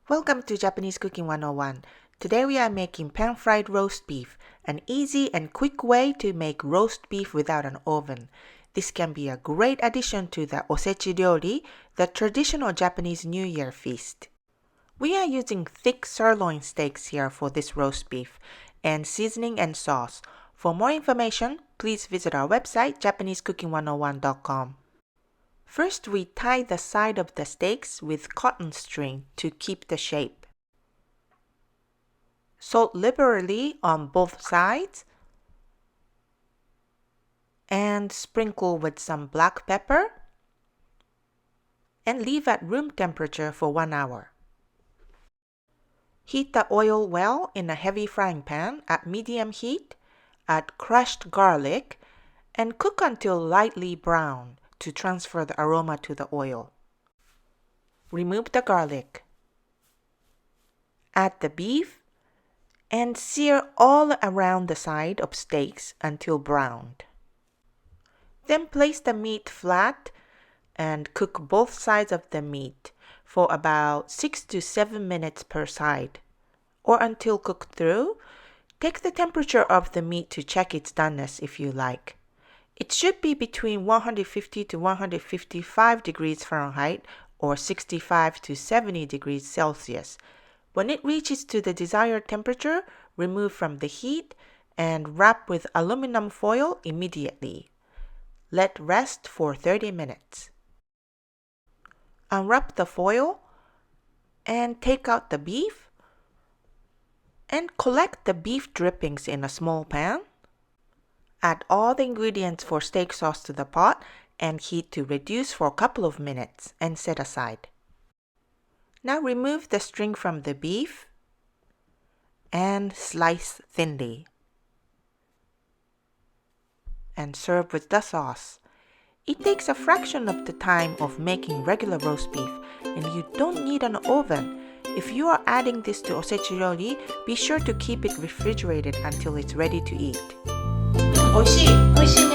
Welcome to Japanese Cooking 101. Today we are making pan-fried roast beef, an easy and quick way to make roast beef without an oven. This can be a great addition to the osechi ryori, the traditional Japanese New Year feast. We are using thick sirloin steaks here for this roast beef, and seasoning and sauce. For more information, please visit our website japanesecooking101.com. First, we tie the side of the steaks with cotton string to keep the shape. Salt liberally on both sides and sprinkle with some black pepper and leave at room temperature for 1 hour. Heat the oil well in a heavy frying pan at medium heat, add crushed garlic, and cook until lightly brown to transfer the aroma to the oil. Remove the garlic. Add the beef and sear all around the side of steaks until browned. Then place the meat flat and cook both sides of the meat for about 6 to 7 minutes per side, or until cooked through. Take the temperature of the meat to check its doneness if you like. It should be between 150 to 155 degrees Fahrenheit or 65 to 70 degrees Celsius. When it reaches to the desired temperature, remove from the heat and wrap with aluminum foil immediately. Let rest for 30 minutes. Unwrap the foil and take out the beef and collect the beef drippings in a small pan. Add all the ingredients for steak sauce to the pot and heat to reduce for a couple of minutes and set aside. Now remove the string from the beef and slice thinly and serve with the sauce. It takes a fraction of the time of making regular roast beef and you don't need an oven. If you are adding this to osechi ryori, be sure to keep it refrigerated until it's ready to eat. おいしい